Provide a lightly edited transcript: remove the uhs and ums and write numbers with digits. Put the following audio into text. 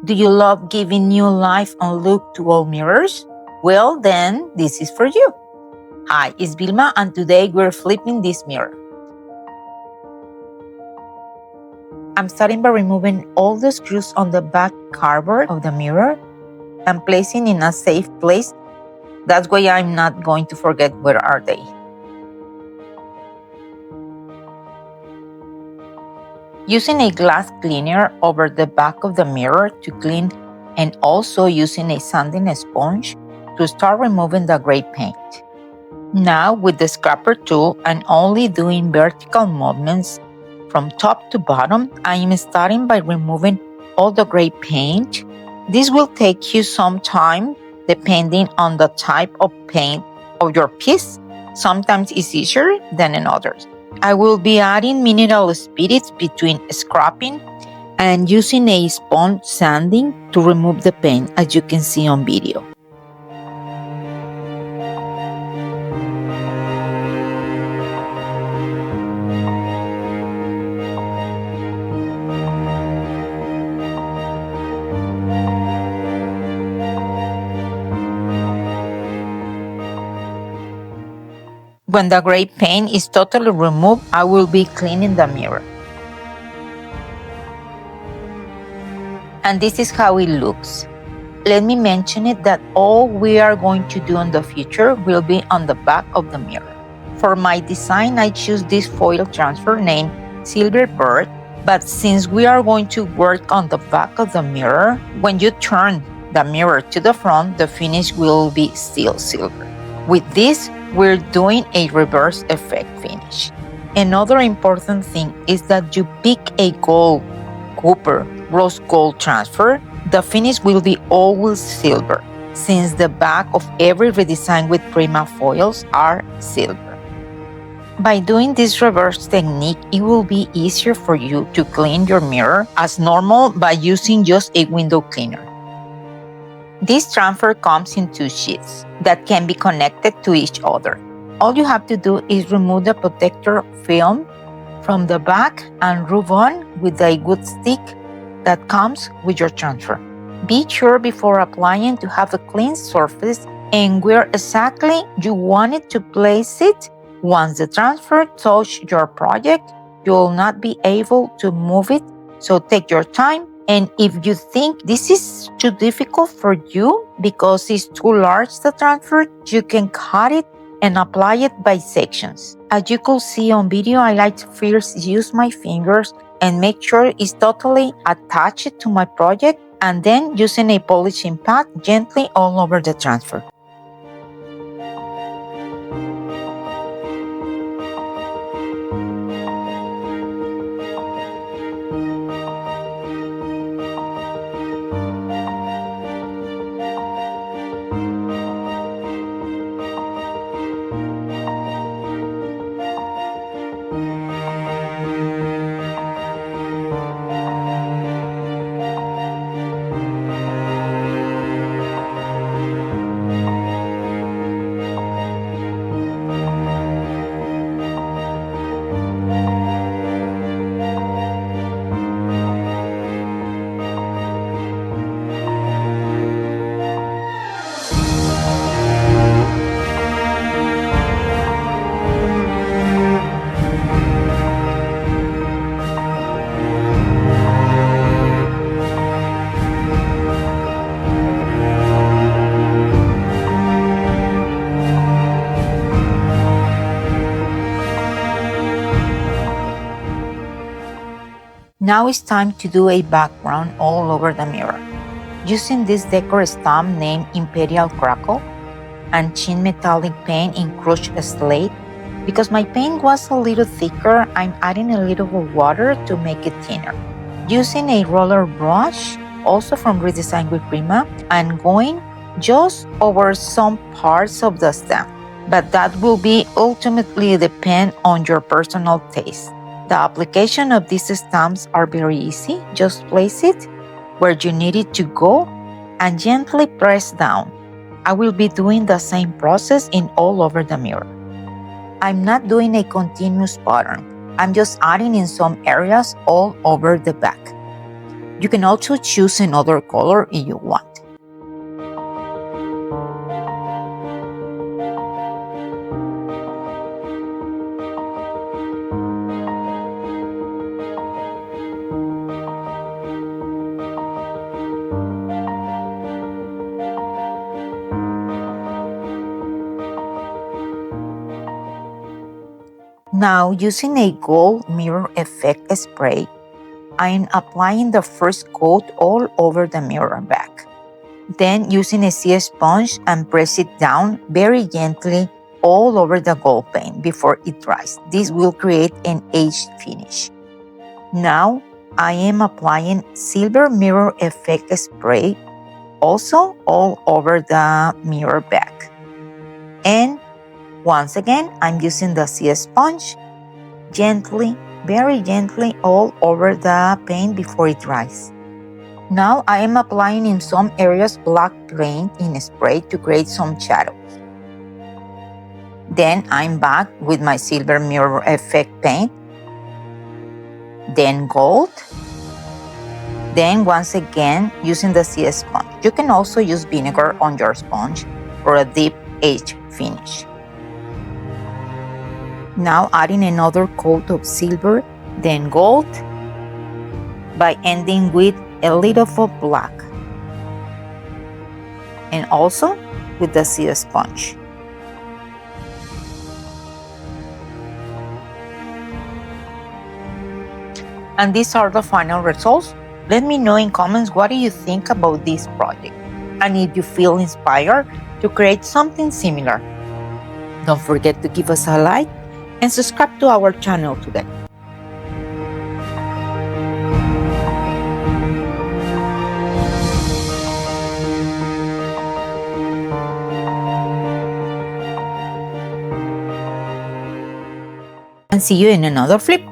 Do you love giving new life and look to all mirrors? Well, then this is for you. Hi, it's Vilma, and today we're flipping this mirror. I'm starting by removing all the screws on the back cardboard of the mirror and placing in a safe place. That's why I'm not going to forget where are they. Using a glass cleaner over the back of the mirror to clean, and also using a sanding sponge to start removing the gray paint. Now with the scraper tool, I'm only doing vertical movements from top to bottom. I am starting by removing all the gray paint. This will take you some time depending on the type of paint of your piece. Sometimes it's easier than in others. I will be adding mineral spirits between scraping and using a sponge sanding to remove the paint, as you can see on video. When the gray paint is totally removed, I will be cleaning the mirror. And this is how it looks. Let me mention it that all we are going to do in the future will be on the back of the mirror. For my design, I choose this foil transfer named Silver Bird, but since we are going to work on the back of the mirror, when you turn the mirror to the front, the finish will be still silver. With this, we're doing a reverse effect finish. Another important thing is that you pick a gold, copper, rose gold transfer. The finish will be always silver, since the back of every redesign with Prima foils are silver. By doing this reverse technique, it will be easier for you to clean your mirror as normal by using just a window cleaner. This transfer comes in two sheets that can be connected to each other. All you have to do is remove the protector film from the back and rub on with a wood stick that comes with your transfer. Be sure before applying to have a clean surface and where exactly you want it to place it. Once the transfer touches your project, you will not be able to move it, so take your time. And if you think this is too difficult for you because it's too large the transfer, you can cut it and apply it by sections. As you could see on video, I like to first use my fingers and make sure it's totally attached to my project, and then using a polishing pad gently all over the transfer. Now it's time to do a background all over the mirror. Using this Decor stamp named Imperial Crackle and chin metallic paint in crushed slate. Because my paint was a little thicker, I'm adding a little water to make it thinner. Using a roller brush, also from Redesign with Prima, I'm going just over some parts of the stamp, but that will be ultimately depend on your personal taste. The application of these stamps are very easy. Just place it where you need it to go and gently press down. I will be doing the same process in all over the mirror. I'm not doing a continuous pattern. I'm just adding in some areas all over the back. You can also choose another color if you want. Now, using a gold mirror effect spray, I'm applying the first coat all over the mirror back. Then, using a sea sponge and press it down very gently all over the gold paint before it dries. This will create an aged finish. Now, I am applying silver mirror effect spray also all over the mirror back. And once again, I'm using the sea sponge gently, very gently all over the paint before it dries. Now I am applying in some areas black paint in spray to create some shadows. Then I'm back with my silver mirror effect paint, then gold, then once again using the sea sponge. You can also use vinegar on your sponge for a deep edge finish. Now adding another coat of silver, then gold, by ending with a little of black. And also with the sea sponge. And these are the final results. Let me know in comments what do you think about this project and if you feel inspired to create something similar. Don't forget to give us a like and subscribe to our channel today. And see you in another flip.